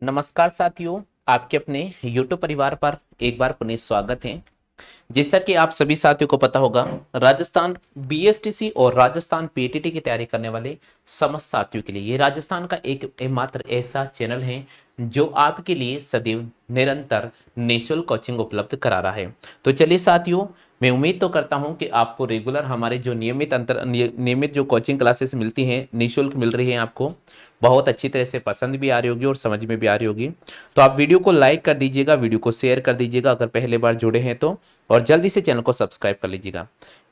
नमस्कार साथियों, आपके अपने YouTube परिवार पर एक बार पुनः स्वागत है। जैसा कि आप सभी साथियों को पता होगा, राजस्थान बीएसटीसी और राजस्थान पीटीटी की तैयारी करने वाले समस्त साथियों के लिए ये राजस्थान का एकमात्र ऐसा चैनल है जो आपके लिए सदैव निरंतर निःशुल्क कोचिंग उपलब्ध करा रहा है। तो चलिए साथियों, मैं उम्मीद तो करता हूं कि आपको रेगुलर हमारे जो नियमित जो कोचिंग क्लासेस मिलती हैं, निःशुल्क मिल रही हैं, आपको बहुत अच्छी तरह से पसंद भी आ रही होगी और समझ में भी आ रही होगी। तो आप वीडियो को लाइक कर दीजिएगा, वीडियो को शेयर कर दीजिएगा अगर पहले बार जुड़े हैं तो, और जल्दी से चैनल को सब्सक्राइब कर लीजिएगा।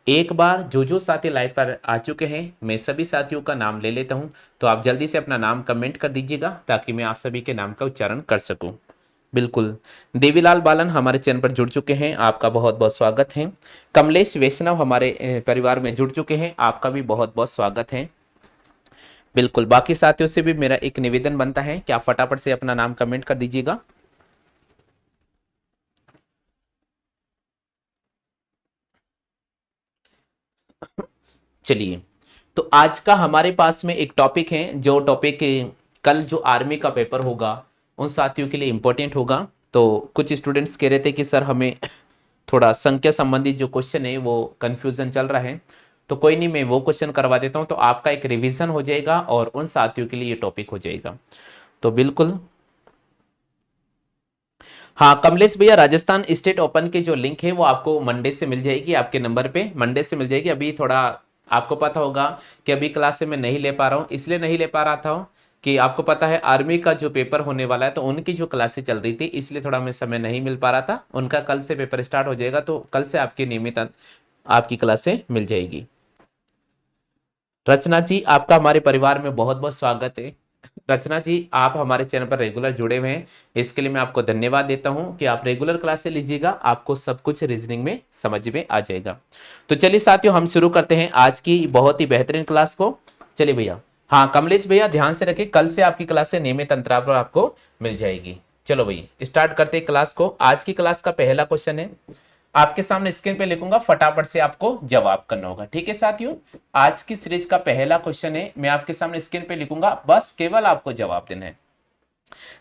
एक बार जो साथी लाइव पर आ चुके हैं, मैं सभी साथियों का नाम ले लेता हूं, तो आप जल्दी से अपना नाम कमेंट कर दीजिएगा ताकि मैं आप सभी के नाम का उच्चारण कर सकूं। बिल्कुल, देवीलाल बालन हमारे चैनल पर जुड़ चुके हैं, आपका बहुत बहुत स्वागत है। कमलेश वैष्णव हमारे परिवार में जुड़ चुके हैं, आपका भी बहुत बहुत स्वागत है। बिल्कुल, बाकी साथियों से भी मेरा एक निवेदन बनता है कि आप फटाफट से अपना नाम कमेंट कर दीजिएगा। चलिए, तो आज का हमारे पास में एक टॉपिक है, जो टॉपिक कल जो आर्मी का पेपर होगा उन साथियों के लिए इंपॉर्टेंट होगा। तो कुछ स्टूडेंट्स कह रहे थे कि सर हमें थोड़ा संख्या संबंधित जो क्वेश्चन है वो कंफ्यूजन चल रहा है, तो कोई नहीं, मैं वो क्वेश्चन करवा देता हूं, तो आपका एक रिवीजन हो जाएगा और उन साथियों के लिए ये टॉपिक हो जाएगा। तो बिल्कुल, हाँ कमलेश भैया, राजस्थान स्टेट ओपन के जो लिंक है वो आपको मंडे से मिल जाएगी, आपके नंबर पे मंडे से मिल जाएगी। अभी थोड़ा आपको पता होगा कि अभी क्लास से मैं नहीं ले पा रहा हूँ, इसलिए नहीं ले पा रहा था कि आपको पता है आर्मी का जो पेपर होने वाला है, तो उनकी जो क्लासेस चल रही थी, इसलिए थोड़ा मैं समय नहीं मिल पा रहा था। उनका कल से पेपर स्टार्ट हो जाएगा, तो कल से आपकी नियमित आपकी क्लासें मिल जाएगी। रचना जी, आपका हमारे परिवार में बहुत बहुत स्वागत है। रचना जी, आप हमारे चैनल पर रेगुलर जुड़े हुए हैं, इसके लिए मैं आपको धन्यवाद देता हूं कि आप रेगुलर क्लास से लीजिएगा, आपको सब कुछ रीजनिंग में समझ में आ जाएगा। तो चलिए साथियों, हम शुरू करते हैं आज की बहुत ही बेहतरीन क्लास को। चलिए भैया, हाँ कमलेश भैया ध्यान से रखिए, कल से आपकी क्लास से नियमित अंतराल पर आपको मिल जाएगी। चलो भैया स्टार्ट करते हैं क्लास को। आज की क्लास का पहला क्वेश्चन है, आपके सामने स्क्रीन पे लिखूंगा, फटाफट से आपको जवाब करना होगा। ठीक है साथियों, आज की सीरीज का पहला क्वेश्चन है, मैं आपके सामने स्क्रीन पे लिखूंगा, बस केवल आपको जवाब देना है।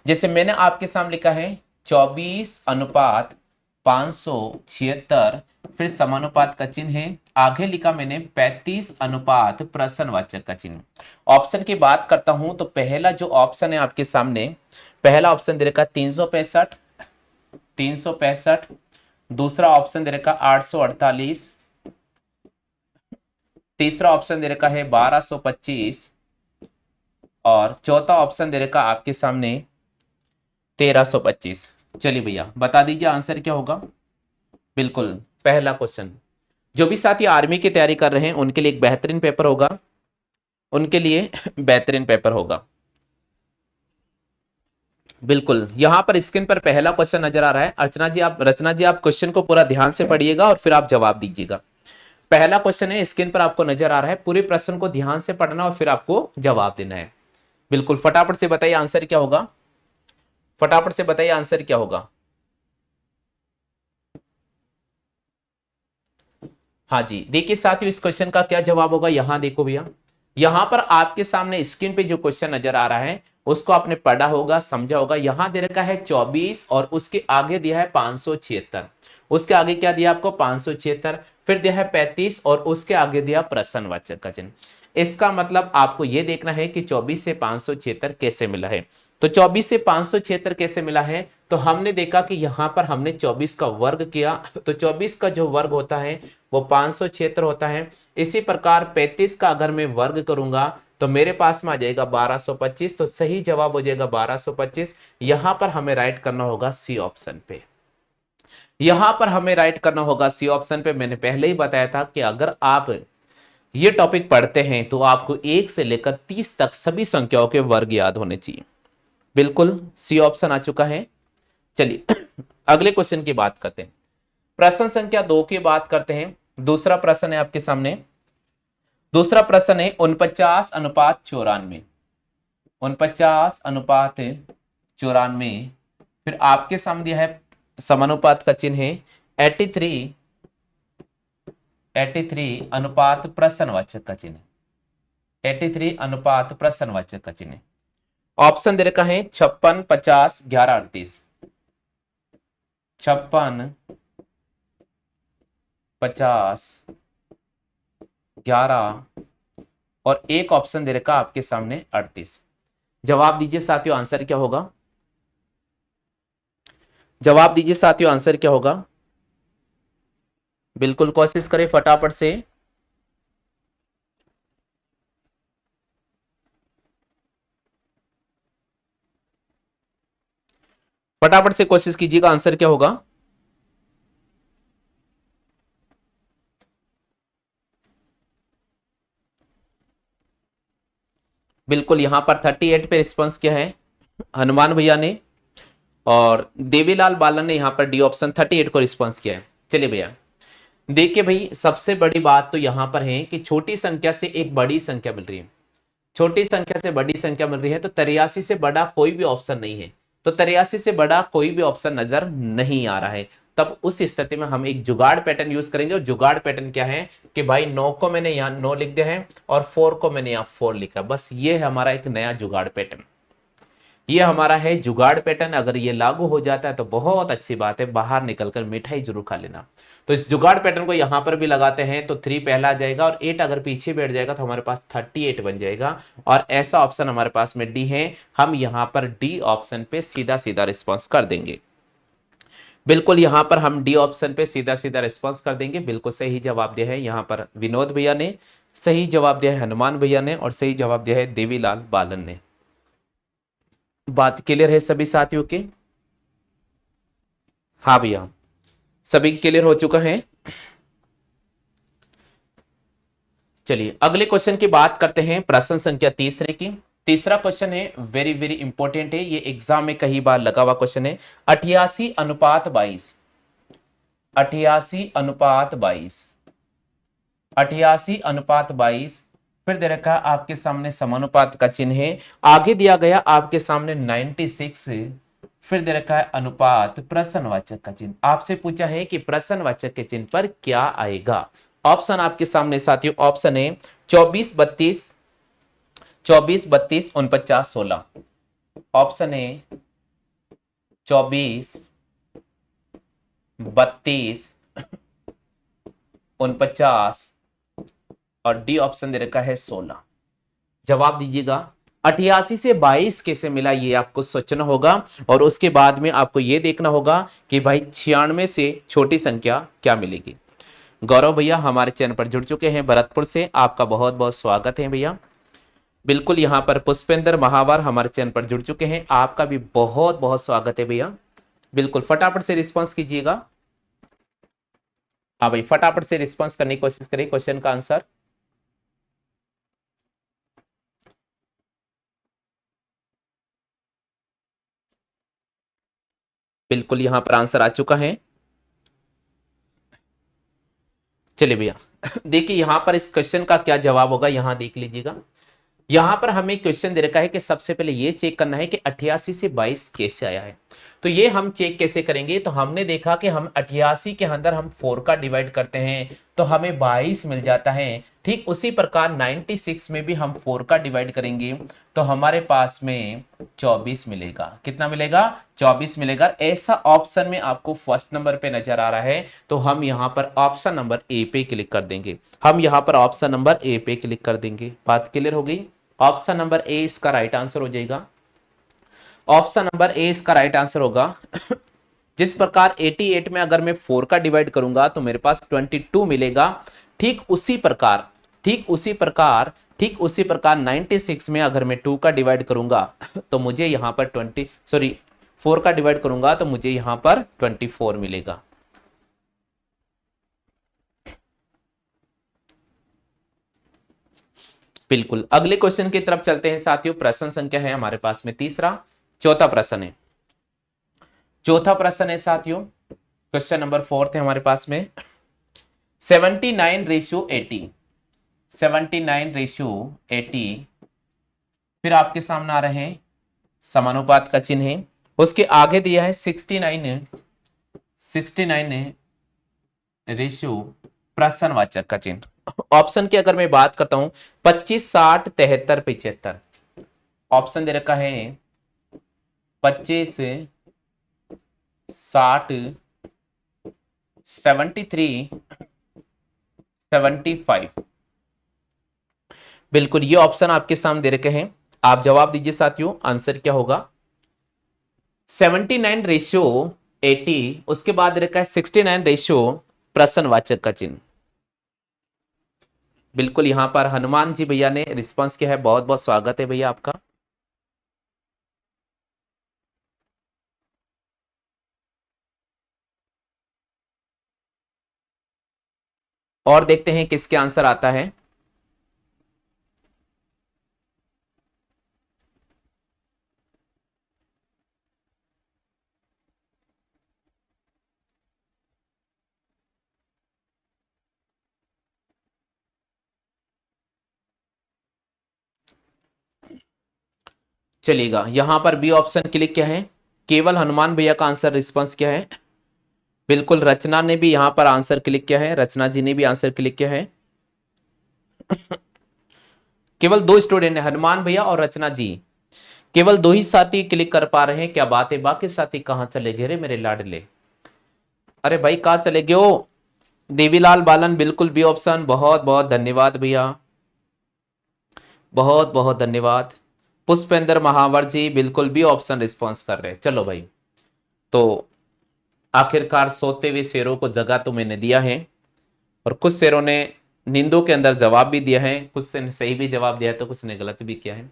जैसे मैंने आपके सामने लिखा है 24:576, फिर समानुपात का चिन्ह है, आगे लिखा मैंने 35 प्रश्नवाचक का चिन्ह। ऑप्शन की बात करता हूं तो पहला जो ऑप्शन है आपके सामने, पहला ऑप्शन दे रखा 365, 365। दूसरा ऑप्शन दे रखा 848, तीसरा ऑप्शन दे रखा है 1225, और चौथा ऑप्शन दे रखा आपके सामने 1325। चलिए भैया बता दीजिए आंसर क्या होगा। बिल्कुल, पहला क्वेश्चन, जो भी साथी आर्मी की तैयारी कर रहे हैं उनके लिए एक बेहतरीन पेपर होगा, उनके लिए बेहतरीन पेपर होगा। बिल्कुल, यहां पर स्क्रीन पर पहला क्वेश्चन नजर आ रहा है। रचना जी आप क्वेश्चन को पूरा ध्यान से पढ़िएगा और फिर आप जवाब दीजिएगा। पहला क्वेश्चन है, स्क्रीन पर आपको नजर आ रहा है, पूरे प्रश्न को ध्यान से पढ़ना और फिर आपको जवाब देना है। बिल्कुल, फटाफट से बताइए आंसर क्या होगा, फटाफट से बताइए आंसर क्या होगा। हाँ जी, देखिए साथियों, इस क्वेश्चन का क्या जवाब होगा, यहां देखो भैया, यहां पर आपके सामने स्क्रीन पे जो क्वेश्चन नजर आ रहा है उसको आपने पढ़ा होगा, समझा होगा। यहां दे रखा है 24 और उसके आगे दिया है 576, उसके आगे क्या दिया आपको 576, फिर दिया है 35 और उसके आगे दिया प्रश्नवाचक का चिन्ह। इसका मतलब आपको यह देखना है कि 24 से 576 कैसे मिला है। तो 24 से 576 कैसे मिला है, तो हमने देखा कि यहां पर हमने 24 का वर्ग किया, तो 24 का जो वर्ग होता है वो 576 होता है। इसी प्रकार 35 का अगर मैं वर्ग करूंगा तो मेरे पास में आ जाएगा 1225, तो सही जवाब हो जाएगा 1225। यहां पर हमें राइट करना होगा सी ऑप्शन पे, यहां पर हमें राइट करना होगा सी ऑप्शन पे। मैंने पहले ही बताया था कि अगर आप ये टॉपिक पढ़ते हैं तो आपको 1 से लेकर 30 तक सभी संख्याओं के वर्ग याद होने चाहिए। बिल्कुल, सी ऑप्शन आ चुका है। चलिए अगले क्वेश्चन की बात करते हैं, प्रश्न संख्या 2 की बात करते हैं। दूसरा प्रश्न है आपके सामने, दूसरा प्रश्न है 49:94, 49:94, फिर आपके सामने दिया है समानुपात का चिन्ह है 83, 83 अनुपात प्रश्नवाचक का चिन्ह, 83 अनुपात प्रश्नवाचक का चिन्ह। ऑप्शन दे रखा है 56, 50, 11, 38। 56, 50, 11 और एक ऑप्शन दे रखा आपके सामने 38। जवाब दीजिए साथियों, आंसर क्या होगा? जवाब दीजिए साथियों, आंसर क्या होगा? बिल्कुल कोशिश करें फटाफट से। फटाफट से कोशिश कीजिएगा, आंसर क्या होगा? बिल्कुल यहां पर 38 पे रिस्पॉन्स किया है हनुमान भैया ने, और देवीलाल बालन ने यहां पर डी ऑप्शन 38 को रिस्पॉन्स किया है। चलिए भैया देखिए भाई, सबसे बड़ी बात तो यहां पर है कि छोटी संख्या से एक बड़ी संख्या मिल रही है, छोटी संख्या से बड़ी संख्या मिल रही है, तो 83 से बड़ा कोई भी ऑप्शन नहीं है, तो 83 से बड़ा कोई भी ऑप्शन नजर नहीं आ रहा है। तब उस स्थिति में हम एक जुगाड़ पैटर्न यूज करेंगे, और जुगाड़ पैटर्न क्या है कि भाई 9 को मैंने यहाँ 9 लिख दिया है और 4 को मैंने यहाँ 4 लिखा, बस ये है हमारा एक नया जुगाड़ पैटर्न। ये हमारा है जुगाड़ पैटर्न, अगर ये लागू हो जाता है तो बहुत अच्छी बात है, बाहर निकलकर मिठाई जरूर खा लेना। तो इस जुगाड़ पैटर्न को यहां पर भी लगाते हैं, तो 3 पहला आ जाएगा और 8 अगर पीछे बैठ जाएगा तो हमारे पास 38 बन जाएगा, और ऐसा ऑप्शन हमारे पास में डी है। हम यहां पर डी ऑप्शन पे सीधा सीधा रिस्पॉन्स कर देंगे। बिल्कुल यहां पर हम डी ऑप्शन पे सीधा सीधा रिस्पॉन्स कर देंगे। बिल्कुल सही जवाब दिया है यहां पर विनोद भैया ने, सही जवाब दिया है हनुमान भैया ने, और सही जवाब दिया है देवीलाल बालन ने। बात क्लियर है सभी साथियों के? हाँ भैया, सभी क्लियर हो चुका है। चलिए अगले क्वेश्चन की बात करते हैं, प्रश्न संख्या तीसरे की। तीसरा क्वेश्चन है वेरी वेरी इंपॉर्टेंट है, ये एग्जाम में कई बार लगा हुआ क्वेश्चन है। 88:22, 88:22, 88:22, फिर दे रखा है आपके सामने समानुपात का चिन्ह है, आगे दिया गया आपके सामने 96, फिर दे रखा है अनुपात प्रश्नवाचक का चिन्ह। आपसे पूछा है कि प्रश्नवाचक के चिन्ह पर क्या आएगा। ऑप्शन आपके सामने साथियों, ऑप्शन है 24, 32, 24, 32, 49, 16। ऑप्शन है 24, 32, 49 और डी ऑप्शन दे रखा है 16। जवाब दीजिएगा। 88 से 22 कैसे मिला ये आपको सोचना होगा, और उसके बाद में आपको ये देखना होगा कि भाई 96 से छोटी संख्या क्या मिलेगी। गौरव भैया हमारे चैनल पर जुड़ चुके हैं भरतपुर से, आपका बहुत बहुत स्वागत है भैया। बिल्कुल यहाँ पर पुष्पेंद्र महावर हमारे चैनल पर जुड़ चुके हैं, आपका भी बहुत बहुत स्वागत है भैया। बिल्कुल फटाफट से रिस्पॉन्स कीजिएगा। हाँ भाई फटाफट से रिस्पॉन्स करने की कोशिश करिए क्वेश्चन का आंसर। बिल्कुल यहां पर आंसर आ चुका है। चलिए भैया देखिए यहां पर इस क्वेश्चन का क्या जवाब होगा, यहां देख लीजिएगा। यहां पर हमें क्वेश्चन दे रखा है कि सबसे पहले ये चेक करना है कि 88 से 22 कैसे आया है। तो ये हम चेक कैसे करेंगे, तो हमने देखा कि हम 88 के अंदर हम 4 का डिवाइड करते हैं तो हमें 22 मिल जाता है। ठीक उसी प्रकार 96 में भी हम 4 का डिवाइड करेंगे तो हमारे पास में 24 मिलेगा। कितना मिलेगा? 24 मिलेगा। ऐसा ऑप्शन में आपको फर्स्ट नंबर पे नजर आ रहा है, तो हम यहां पर ऑप्शन नंबर ए पे क्लिक कर देंगे। हम यहां पर ऑप्शन नंबर ए पे क्लिक कर देंगे। बात क्लियर हो गई? ऑप्शन नंबर ए इसका राइट आंसर हो जाएगा। ऑप्शन नंबर ए इसका राइट आंसर होगा। जिस प्रकार 88 में अगर मैं 4 का डिवाइड करूंगा तो मेरे पास 22 मिलेगा, ठीक उसी प्रकार, ठीक उसी प्रकार, ठीक उसी प्रकार 96 में अगर मैं 2 का डिवाइड करूंगा तो मुझे यहां पर 4 का डिवाइड करूंगा तो मुझे यहां पर 24 मिलेगा। बिल्कुल अगले क्वेश्चन की तरफ चलते हैं साथियों। प्रश्न संख्या है हमारे पास में तीसरा, चौथा प्रश्न है। चौथा प्रश्न है साथियों, क्वेश्चन नंबर 4 है हमारे पास में। 79:80, 79:80, फिर आपके सामने आ रहे हैं समानुपात का चिन्ह है, उसके आगे दिया है 69, 69 रेशियो प्रश्नवाचक का चिन्ह। ऑप्शन की अगर मैं बात करता हूं 25, 60, 73, 75। ऑप्शन दे रखा है 25, 60, 73, 75। बिल्कुल ये ऑप्शन आपके सामने दे रखे हैं, आप जवाब दीजिए साथियों, आंसर क्या होगा। 79:80, उसके बाद दे रखा है 69 प्रश्नवाचक का चिन्ह। बिल्कुल यहां पर हनुमान जी भैया ने रिस्पांस किया है, बहुत बहुत स्वागत है भैया आपका। और देखते हैं किसके आंसर आता है। चलिएगा, यहां पर बी ऑप्शन क्लिक किया है, केवल हनुमान भैया का आंसर रिस्पांस क्या है। बिल्कुल रचना ने भी यहां पर आंसर क्लिक किया है, रचना जी ने भी आंसर क्लिक किया है। केवल दो स्टूडेंट है, हनुमान भैया और रचना जी, केवल दो ही साथी क्लिक कर पा रहे हैं, क्या बात है, बाकी साथी कहां चले गए रे मेरे लाडले। अरे भाई कहां चले गए हो। देवीलाल बालन बिल्कुल बी ऑप्शन, बहुत बहुत धन्यवाद भैया, बहुत बहुत धन्यवाद। पुष्पेंद्र महावर जी बिल्कुल बी ऑप्शन रिस्पॉन्स कर रहे हैं। चलो भाई, तो आखिरकार सोते हुए शेरों को जगह तो मैंने दिया है, और कुछ शेरों ने नींदों के अंदर जवाब भी दिया है, कुछ ने सही भी जवाब दिया है, तो कुछ ने गलत भी किया है।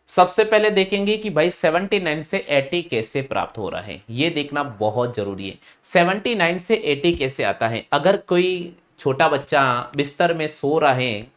सबसे पहले देखेंगे कि भाई 79 से 80 कैसे प्राप्त हो रहा है, ये देखना बहुत जरूरी है। 79 से 80 कैसे आता है। अगर कोई छोटा बच्चा बिस्तर में सो रहा है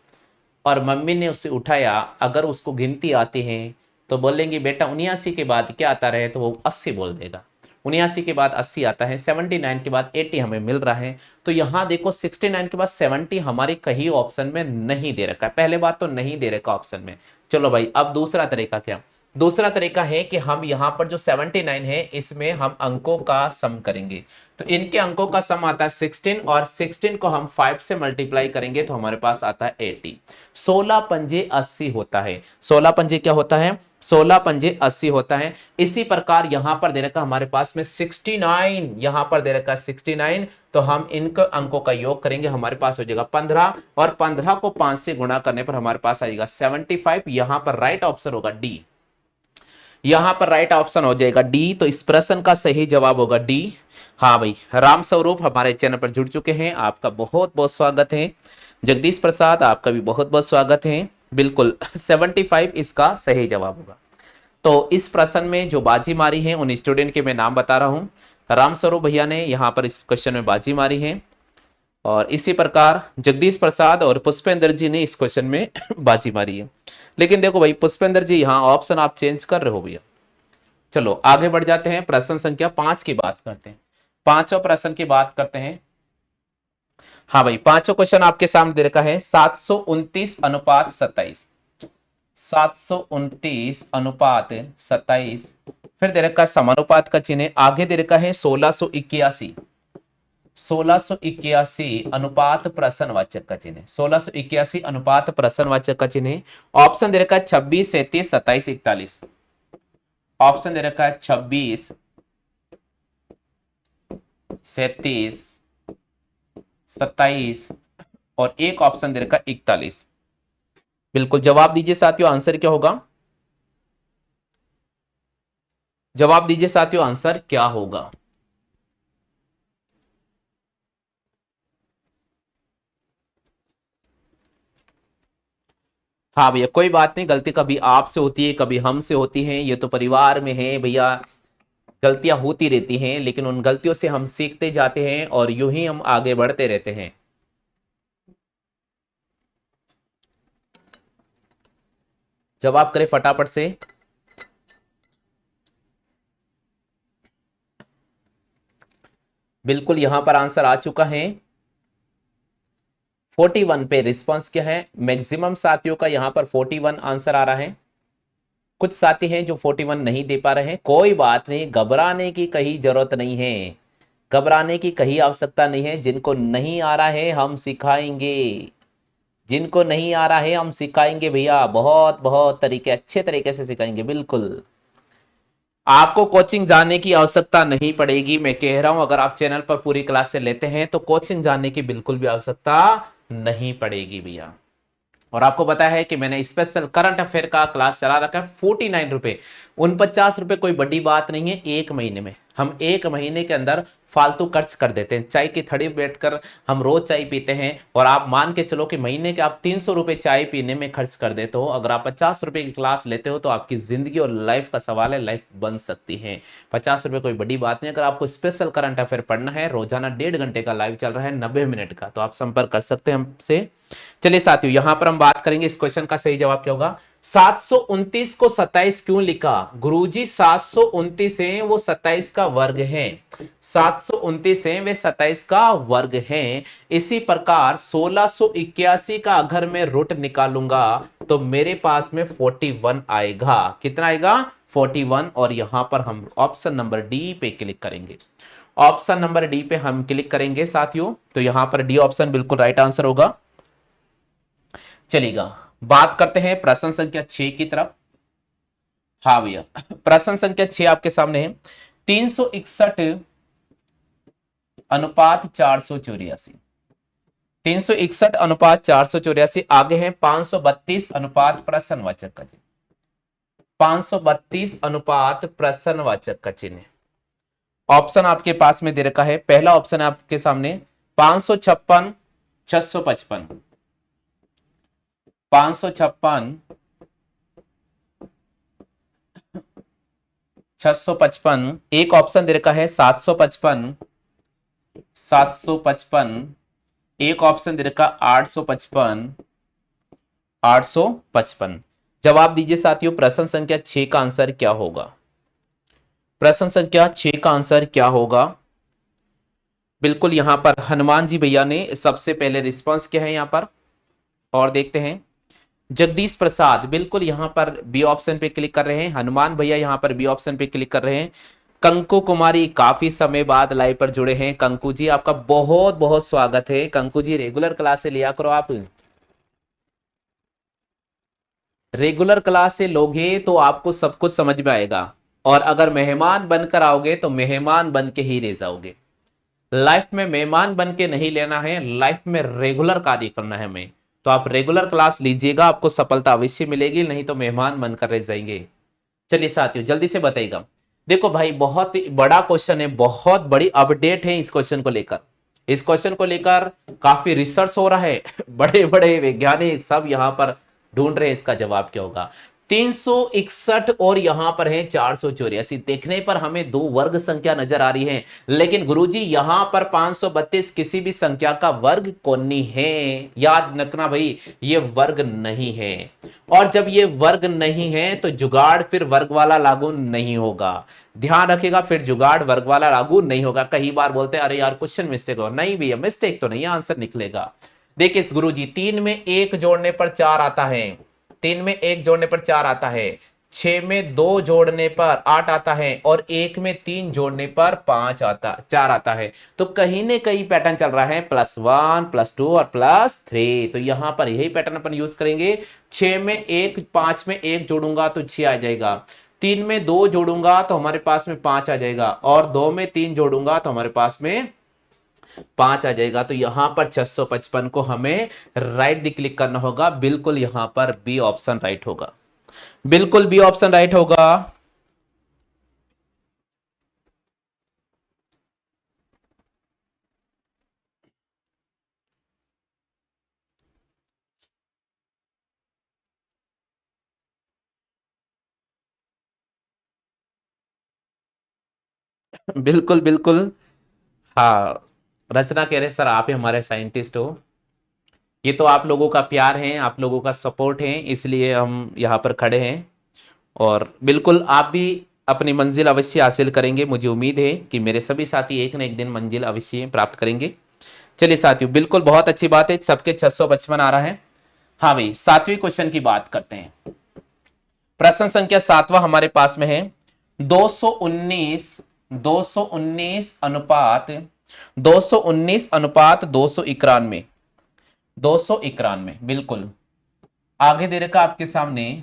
और मम्मी ने उसे उठाया, अगर उसको गिनती आती है तो बोलेंगे बेटा 79 के बाद क्या आता रहे, तो वो 80 बोल देगा। 79 के बाद 80 आता है, 79 के बाद 80 हमें मिल रहा है। तो यहां देखो 69 के बाद 70 हमारे कहीं ऑप्शन में नहीं दे रखा है, पहले बात तो नहीं दे रखा ऑप्शन में। चलो भाई, अब दूसरा तरीका क्या। दूसरा तरीका है कि हम यहां पर जो 79 है इसमें हम अंकों का सम करेंगे। तो इनके अंकों का सम आता है 16, और 16 को हम 5 से मल्टीप्लाई करेंगे तो हमारे पास आता है 80। 16 पंजे 80 होता है। 16 पंजे क्या होता है, 16 पंजे 80 होता है। इसी प्रकार यहां पर दे रखा हमारे पास में 69, यहां पर दे रखा 69, तो हम इनके अंकों का योग करेंगे, हमारे पास हो जाएगा 15, और 15 को 5 से गुणा करने पर हमारे पास आएगा 75। यहां पर राइट ऑप्शन होगा डी, यहां पर राइट ऑप्शन हो जाएगा डी। तो इस प्रश्न का सही जवाब होगा डी। हाँ भाई, राम स्वरूप हमारे चैनल पर जुड़ चुके हैं, आपका बहुत बहुत स्वागत है। जगदीश प्रसाद आपका भी बहुत बहुत स्वागत है। बिल्कुल 75 इसका सही जवाब होगा। तो इस प्रश्न में जो बाजी मारी है उन स्टूडेंट के मैं नाम बता रहा हूं। राम स्वरूप भैया ने यहाँ पर इस क्वेश्चन में बाजी मारी है, और इसी प्रकार जगदीश प्रसाद और पुष्पेंद्र जी ने इस क्वेश्चन में बाजी मारी है। लेकिन देखो भाई पुष्पेंद्र जी, यहाँ ऑप्शन आप चेंज कर रहे हो भैया। चलो आगे बढ़ जाते हैं, प्रश्न संख्या 5 की बात करते हैं। पांचों प्रश्न की बात करते हैं। हाँ भाई, पांचों क्वेश्चन आपके सामने दे रखा है 729:27, 729:27। फिर दे रखा है समानुपात का चिन्ह, आगे दे रखा है 1681, 1681 अनुपात प्रश्नवाचक का चिन्ह, 1681 अनुपात प्रश्नवाचक का चिन्ह। ऑप्शन दे रखा है 26, 37, 27, 41। ऑप्शन दे रखा है 26, 37, 27, और एक ऑप्शन दे रखा है 41। बिल्कुल जवाब दीजिए साथियों, आंसर क्या होगा। जवाब दीजिए साथियों, आंसर क्या होगा। हाँ भैया, कोई बात नहीं, गलती कभी आपसे होती है कभी हमसे होती है, ये तो परिवार में है भैया, गलतियां होती रहती हैं, लेकिन उन गलतियों से हम सीखते जाते हैं और यूं ही हम आगे बढ़ते रहते हैं। जवाब करें फटाफट से। बिल्कुल यहां पर आंसर आ चुका है 41 पे। रिस्पांस क्या है, मैक्सिमम साथियों का यहां पर 41 आंसर आ रहा है। कुछ साथी हैं जो 41 नहीं दे पा रहे हैं, कोई बात नहीं, घबराने की कहीं जरूरत नहीं है, घबराने की कहीं आवश्यकता नहीं है। जिनको नहीं आ रहा है हम सिखाएंगे, जिनको नहीं आ रहा है हम सिखाएंगे भैया, बहुत बहुत तरीके, अच्छे तरीके से सिखाएंगे। बिल्कुल आपको कोचिंग जाने की आवश्यकता नहीं पड़ेगी, मैं कह रहा हूं। अगर आप चैनल पर पूरी क्लास से लेते हैं तो कोचिंग जाने की बिल्कुल भी आवश्यकता नहीं पड़ेगी भैया। और आपको पता है कि मैंने स्पेशल करंट अफेयर का क्लास चला रखा है 49 रुपए। 49 रुपए कोई बड़ी बात नहीं है। एक महीने में हम एक महीने के अंदर फालतू खर्च कर देते हैं। चाय की थड़ी बैठकर हम रोज चाय पीते हैं, और आप मान के चलो कि महीने के आप 300 रुपए चाय पीने में खर्च कर देते हो। अगर आप 50 रुपए की क्लास लेते हो तो आपकी जिंदगी और लाइफ का सवाल है, लाइफ बन सकती है। 50 रुपए कोई बड़ी बात नहीं। अगर आपको स्पेशल करंट अफेयर पढ़ना है, रोजाना 1.5 घंटे का लाइव चल रहा है 90 मिनट का, तो आप संपर्क कर सकते हैं हमसे। चलिए साथियों, यहां पर हम बात करेंगे इस क्वेश्चन का सही जवाब क्या होगा। 729 को 27 क्यों लिखा? गुरुजी 729 है वो 27 का वर्ग है। 729 है वे 27 का वर्ग है। इसी प्रकार 1681 का अगर मैं रूट निकालूंगा तो मेरे पास में 41 आएगा। कितना आएगा? 41। और यहां पर हम ऑप्शन नंबर डी पे क्लिक करेंगे। ऑप्शन नंबर डी पे हम क्लिक करेंगे साथियों, तो यहां पर डी ऑप्शन बिल्कुल राइट आंसर होगा। चलेगा, बात करते हैं प्रश्न संख्या 6 की तरफ। हाँ भैया, प्रश्न संख्या 6 आपके सामने है। 361 अनुपात 484। 361 अनुपात 484। आगे है 532 अनुपात प्रश्नवाचक का चिन्ह। 532 अनुपात प्रश्नवाचक का चिन्ह। ऑप्शन आपके पास में दे रखा है। पहला ऑप्शन है आपके सामने 556 655। 556 655। एक ऑप्शन दे रखा है 755 755। एक ऑप्शन दे रखा 855 855। जवाब दीजिए साथियों, प्रश्न संख्या 6 का आंसर क्या होगा? प्रश्न संख्या 6 का आंसर क्या होगा? बिल्कुल यहां पर हनुमान जी भैया ने सबसे पहले रिस्पांस किया है यहां पर, और देखते हैं। जगदीश प्रसाद बिल्कुल यहां पर बी ऑप्शन पे क्लिक कर रहे हैं। हनुमान भैया यहां पर बी ऑप्शन पे क्लिक कर रहे हैं। कंकु कुमारी काफी समय बाद लाइव पर जुड़े हैं। कंकु जी आपका बहुत बहुत स्वागत है। कंकु जी रेगुलर क्लास से लिया करो आप। रेगुलर क्लास से लोगे तो आपको सब कुछ समझ में आएगा, और अगर मेहमान बनकर आओगे तो मेहमान बन के ही रह जाओगे। लाइफ में मेहमान बन के नहीं लेना है, लाइफ में रेगुलर कार्य करना है हमें। तो आप रेगुलर क्लास लीजिएगा, आपको सफलता अवश्य मिलेगी, नहीं तो मेहमान बनकर रह जाएंगे। चलिए साथियों जल्दी से बताइएगा। देखो भाई, बहुत ही बड़ा क्वेश्चन है, बहुत बड़ी अपडेट है इस क्वेश्चन को लेकर। इस क्वेश्चन को लेकर काफी रिसर्च हो रहा है बड़े बड़े वैज्ञानिक सब यहां पर ढूंढ रहे हैं इसका जवाब क्या होगा। 361 और यहां पर है 484। देखने पर हमें दो वर्ग संख्या नजर आ रही है, लेकिन गुरुजी यहां पर 532 किसी भी संख्या का वर्ग कोनी है। याद रखना भाई, ये वर्ग नहीं है। और जब ये वर्ग नहीं है तो जुगाड़ फिर वर्ग वाला लागू नहीं होगा। ध्यान रखिएगा, फिर जुगाड़ वर्ग वाला लागू नहीं होगा। कई बार बोलते हैं अरे यार क्वेश्चन मिस्टेक हो, नहीं भैया मिस्टेक तो नहीं, आंसर निकलेगा। देखिए गुरुजी, 3 में 1 जोड़ने पर 4 आता है। 3 में 1 जोड़ने पर 4 आता है। 6 में 2 जोड़ने पर 8 आता है, और 1 में 3 जोड़ने पर 4 आता है। तो कहीं ना कहीं पैटर्न चल रहा है +1 +2 और +3। तो यहां पर यही पैटर्न अपन यूज करेंगे। 6 में 1 5 में 1 जोड़ूंगा तो 6 आ जाएगा। 3 में 2 जोड़ूंगा तो हमारे पास में 5 आ जाएगा, और 2 में 3 जोड़ूंगा तो हमारे पास में 5 आ जाएगा। तो यहां पर 655 को हमें राइट क्लिक करना होगा। बिल्कुल यहां पर बी ऑप्शन राइट होगा। बिल्कुल बी ऑप्शन राइट होगा। बिल्कुल बिल्कुल। हाँ, रचना कह रहे सर आप ही हमारे साइंटिस्ट हो। ये तो आप लोगों का प्यार है, आप लोगों का सपोर्ट है, इसलिए हम यहाँ पर खड़े हैं। और बिल्कुल आप भी अपनी मंजिल अवश्य हासिल करेंगे। मुझे उम्मीद है कि मेरे सभी साथी एक न एक दिन मंजिल अवश्य प्राप्त करेंगे। चलिए साथियों, बिल्कुल बहुत अच्छी बात है, सबके 655 आ रहा है। हाँ भाई, 7वें क्वेश्चन की बात करते हैं। प्रश्न संख्या 7वां हमारे पास में है। 219 219 अनुपात 291। 291, बिल्कुल। आगे दे रखा आपके सामने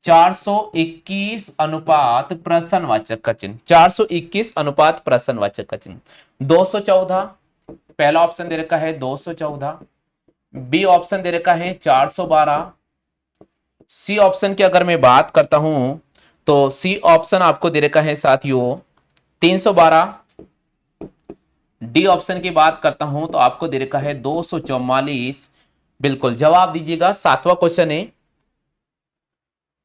421 अनुपात प्रश्नवाचक का चिन्ह, 421 अनुपात प्रश्नवाचक का चिन्ह। 214 पहला ऑप्शन दे रखा है 214। बी ऑप्शन दे रखा है 412। सी ऑप्शन की अगर मैं बात करता हूं तो सी ऑप्शन आपको दे रखा है साथियों 312। डी ऑप्शन की बात करता हूं तो आपको दे रखा है 244। बिल्कुल जवाब दीजिएगा, सातवां क्वेश्चन है,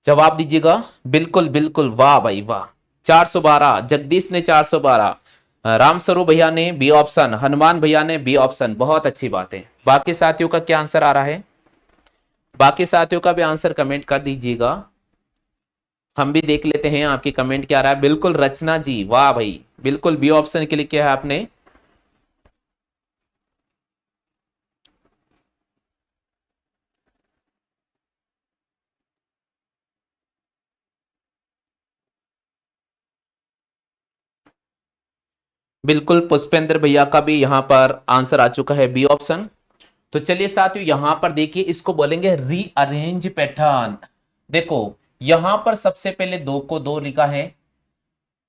जवाब दीजिएगा। बिल्कुल बिल्कुल, वाह भाई वाह। 412, जगदीश ने 412, रामस्वरूप भैया ने बी ऑप्शन, हनुमान भैया ने बी ऑप्शन, बहुत अच्छी बात है। बाकी साथियों का क्या आंसर आ रहा है? बाकी साथियों का भी आंसर कमेंट कर दीजिएगा, हम भी देख लेते हैं आपकी कमेंट क्या आ रहा है। बिल्कुल रचना जी, वाह भाई, बिल्कुल बी ऑप्शन के लिए क्या है आपने। बिल्कुल पुष्पेंद्र भैया का भी यहां पर आंसर आ चुका है बी ऑप्शन। तो चलिए साथियों यहां पर देखिए, इसको बोलेंगे रीअरेंज पैटर्न। देखो यहां पर सबसे पहले 2 को 2 लिखा है,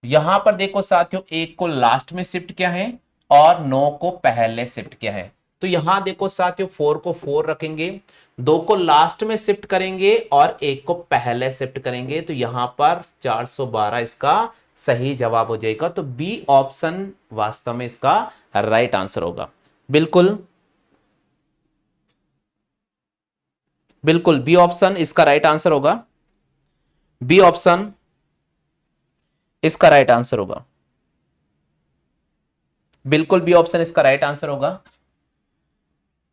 यहां पर देखो साथियों 1 को लास्ट में शिफ्ट किया है और 9 को पहले शिफ्ट किया है। तो यहां देखो साथियों 4 को 4 रखेंगे, 2 को लास्ट में शिफ्ट करेंगे और 1 को पहले शिफ्ट करेंगे, तो यहां पर 412 इसका सही जवाब हो जाएगा। तो बी ऑप्शन वास्तव में इसका राइट आंसर होगा। बिल्कुल बिल्कुल बी ऑप्शन इसका राइट आंसर होगा, बी ऑप्शन इसका राइट आंसर होगा। बिल्कुल बी ऑप्शन इसका राइट आंसर होगा।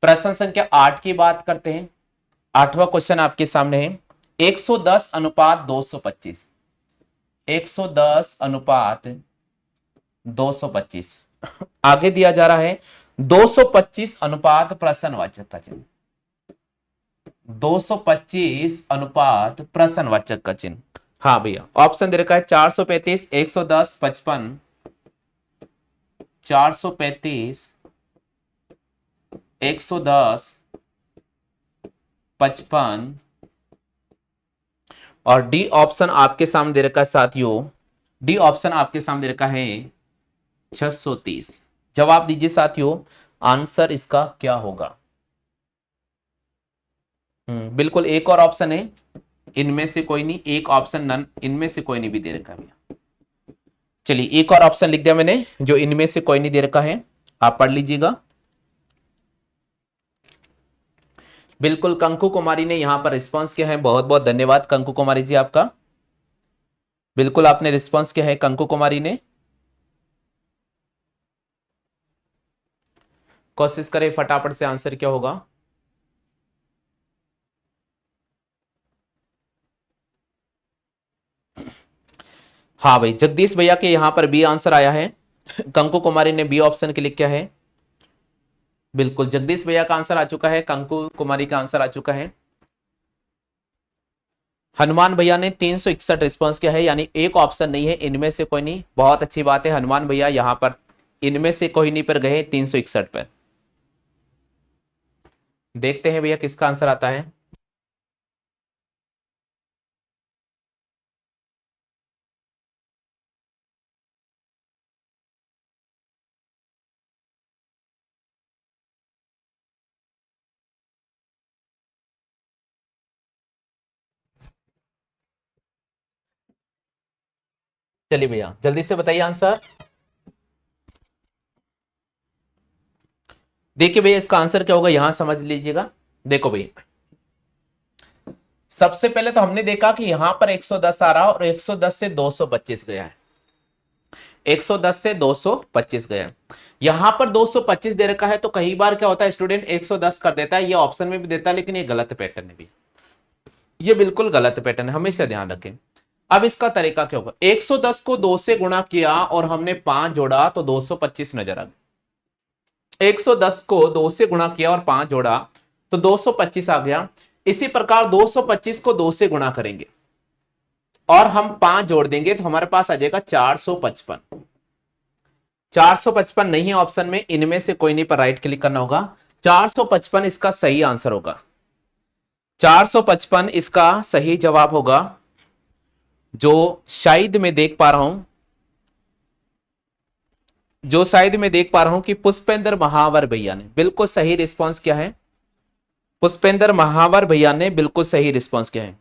प्रश्न संख्या 8 की बात करते हैं। आठवां क्वेश्चन आपके सामने है 110 अनुपात 225, 110 अनुपात 225। आगे दिया जा रहा है 225 अनुपात प्रश्नवाचक का चिन्ह, 225 अनुपात प्रश्नवाचक का चिन्ह। हाँ भैया ऑप्शन दे रखा है 435, 110, 55, 435, 110, 55 और डी ऑप्शन आपके सामने दे रखा है साथियों, डी ऑप्शन आपके सामने दे रखा है 630। जवाब दीजिए साथियों, आंसर इसका क्या होगा? बिल्कुल एक और ऑप्शन है, इनमें से कोई नहीं, एक ऑप्शन नन, इनमें से कोई नहीं भी दे रखा है भैया। चलिए एक और ऑप्शन लिख दिया मैंने जो इनमें से कोई नहीं दे रखा है, आप पढ़ लीजिएगा। बिल्कुल कंकु कुमारी ने यहां पर रिस्पॉन्स किया है, बहुत बहुत धन्यवाद कंकु कुमारी जी आपका। बिल्कुल आपने रिस्पॉन्स किया है कंकु कुमारी ने। कोशिश करें फटाफट से आंसर क्या होगा। हाँ भाई जगदीश भैया के यहां पर बी आंसर आया है, कंकु कुमारी ने बी ऑप्शन के लिए क्या है। बिल्कुल जगदीश भैया का आंसर आ चुका है, कंकु कुमारी का आंसर आ चुका है। हनुमान भैया ने 361 रिस्पॉन्स किया है, यानी एक ऑप्शन नहीं है, इनमें से कोई नहीं। बहुत अच्छी बात है हनुमान भैया, यहां पर इनमें से कोई नहीं पर गए 361 पर। देखते हैं भैया किसका आंसर आता है। चलिए भैया जल्दी से बताइए आंसर। देखिए भैया इसका आंसर क्या होगा यहां समझ लीजिएगा। देखो भैया सबसे पहले तो हमने देखा कि यहां पर 110 आ रहा और 110 से 225 गया है, 110 से 225 गया। यहां पर 225 दे रखा है, तो कई बार क्या होता है स्टूडेंट 110 कर देता है, ये ऑप्शन में भी देता है, लेकिन ये गलत पैटर्न है भी, ये बिल्कुल गलत पैटर्न है, हमेशा ध्यान रखें। अब इसका तरीका क्या होगा, 110 को 2 से गुणा किया और हमने 5 जोड़ा तो 225 नजर आ गया। 110 को 2 से गुणा किया और 5 जोड़ा तो 225 आ गया। इसी प्रकार 225 को 2 से गुणा करेंगे और हम 5 जोड़ देंगे तो हमारे पास आ जाएगा 455। 455 नहीं है ऑप्शन में, इनमें से कोई नहीं पर राइट क्लिक करना होगा। 455 इसका सही आंसर होगा। 455 इसका सही जवाब होगा, जो शायद मैं देख पा रहा हूं, जो शायद मैं देख पा रहा हूं कि पुष्पेंद्र महावर भैया ने बिल्कुल सही रिस्पांस किया है। पुष्पेंद्र महावर भैया ने बिल्कुल सही रिस्पांस किया है।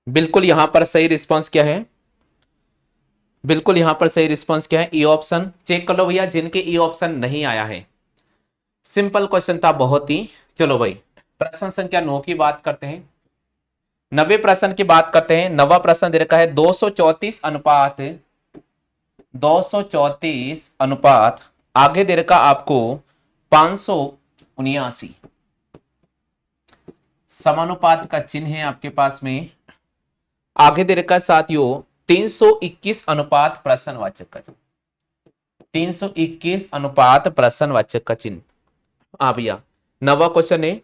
बिल्कुल यहां पर सही रिस्पांस क्या है, बिल्कुल यहां पर सही रिस्पांस क्या है, ई ऑप्शन चेक कर लो भैया, जिनके ई ऑप्शन नहीं आया है। सिंपल क्वेश्चन था बहुत ही। चलो भाई प्रश्न संख्या 9 की बात करते हैं, 90 प्रश्न की बात करते हैं। 9वां प्रश्न दे रखा है 234 अनुपात आगे दे रखा आपको 579, समानुपात का चिन्ह है आपके पास में। आगे दे रखा साथियों 321 अनुपात प्रश्नवाचक का चिन्ह, 321 अनुपात प्रश्नवाचक का चिन्ह। हाँ भैया 9वां क्वेश्चन है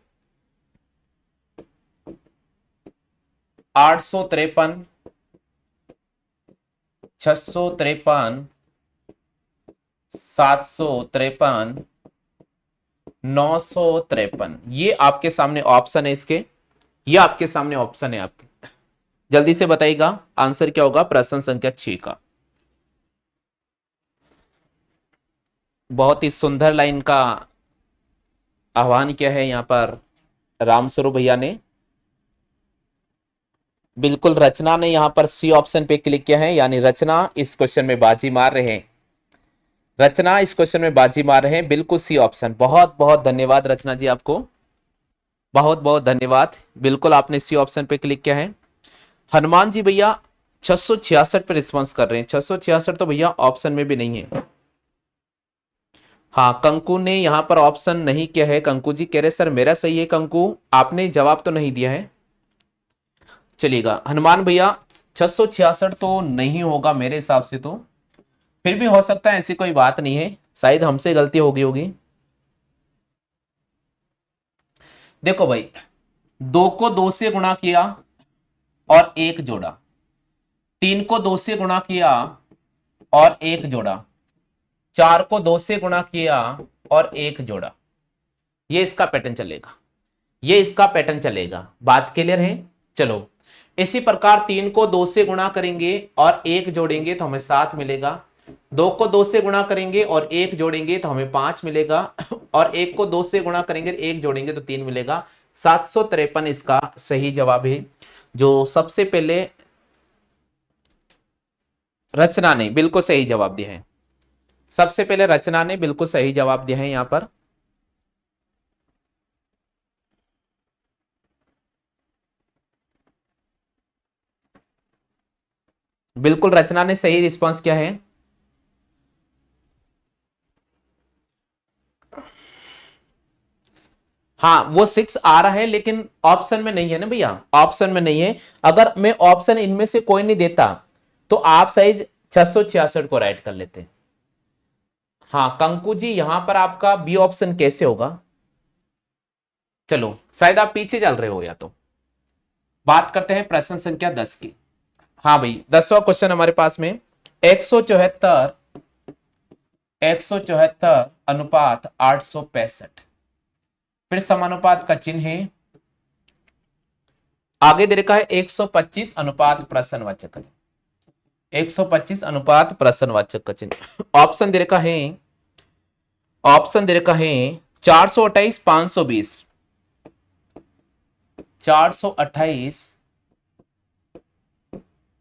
853, 653, 753, 953, ये आपके सामने ऑप्शन है इसके, ये आपके सामने ऑप्शन है आपके। जल्दी से बताइएगा आंसर क्या होगा प्रश्न संख्या 6 का। बहुत ही सुंदर लाइन का आह्वान किया है यहां पर रामस्वरूप भैया ने। बिल्कुल रचना ने यहां पर सी ऑप्शन पे क्लिक किया है, यानी रचना इस क्वेश्चन में बाजी मार रहे हैं, रचना इस क्वेश्चन में बाजी मार रहे हैं, बिल्कुल सी ऑप्शन। बहुत बहुत धन्यवाद रचना जी, आपको बहुत बहुत धन्यवाद, बिल्कुल आपने सी ऑप्शन पे क्लिक किया है। हनुमान जी भैया 666 पे रिस्पॉन्स कर रहे हैं, 666 तो भैया ऑप्शन में भी नहीं है। हाँ कंकु ने यहां पर ऑप्शन नहीं किया है, कंकु जी कह रहे सर मेरा सही है, कंकु आपने जवाब तो नहीं दिया है। चलिएगा हनुमान भैया 666 तो नहीं होगा मेरे हिसाब से, तो फिर भी हो सकता है, ऐसी कोई बात नहीं है, शायद हमसे गलती होगी होगी। देखो भाई 2 को 2 से गुणा किया और 1 जोड़ा, 3 को 2 से गुणा किया और 1 जोड़ा, 4 को 2 से गुणा किया और 1 जोड़ा, ये इसका पैटर्न चलेगा, ये इसका पैटर्न चलेगा। बात क्लियर है। चलो इसी प्रकार 3 को 2 से गुणा करेंगे और 1 जोड़ेंगे तो हमें 7 मिलेगा, 2 को 2 से गुणा करेंगे और 1 जोड़ेंगे तो हमें 5 मिलेगा, और 1 को 2 से गुणा करेंगे 1 जोड़ेंगे तो 3 मिलेगा। 753 इसका सही जवाब है, जो सबसे पहले रचना ने बिल्कुल सही जवाब दिया है, सबसे पहले रचना ने बिल्कुल सही जवाब दिया है यहां पर। बिल्कुल रचना ने सही रिस्पांस किया है। हाँ वो 6 आ रहा है लेकिन ऑप्शन में नहीं है ना भैया, ऑप्शन में नहीं है। अगर मैं ऑप्शन इनमें से कोई नहीं देता तो आप शायद 666 को राइट कर लेते। हाँ कंकु जी यहां पर आपका बी ऑप्शन कैसे होगा, चलो शायद आप पीछे चल रहे हो या तो। बात करते हैं प्रश्न संख्या 10 की। हाँ भाई 10वां क्वेश्चन हमारे पास में 174 अनुपात 865, फिर समानुपात का चिन्ह है। आगे दे रखा है 125 अनुपात प्रश्नवाचक का, 125 अनुपात प्रश्नवाचक का चिन्ह। ऑप्शन दे रखा है, ऑप्शन दे रखा है 428 520, 428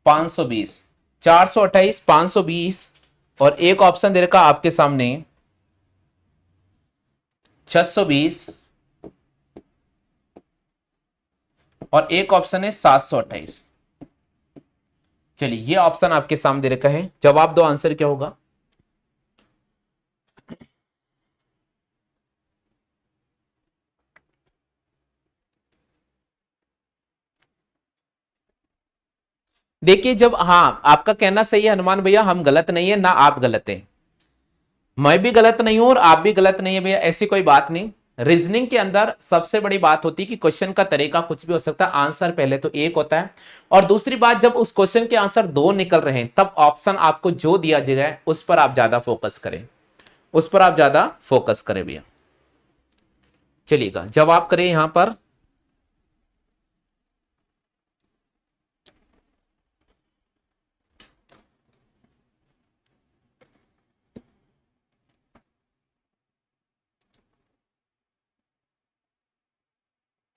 520, 428 520, और एक ऑप्शन दे रखा आपके सामने 620, और एक ऑप्शन है 728। चलिए ये ऑप्शन आपके सामने दे रखा है, जवाब दो आंसर क्या होगा। देखिए जब, हाँ आपका कहना सही है हनुमान भैया, हम गलत नहीं है ना आप गलत हैं, मैं भी गलत नहीं हूं और आप भी गलत नहीं है भैया, ऐसी कोई बात नहीं। रीजनिंग के अंदर सबसे बड़ी बात होती है कि क्वेश्चन का तरीका कुछ भी हो सकता है, आंसर पहले तो एक होता है, और दूसरी बात जब उस क्वेश्चन के आंसर दो निकल रहे हैं तब ऑप्शन आपको जो दिया जाए उस पर आप ज्यादा फोकस करें, उस पर आप ज्यादा फोकस करें भैया। चलिएगा जवाब करें यहां पर।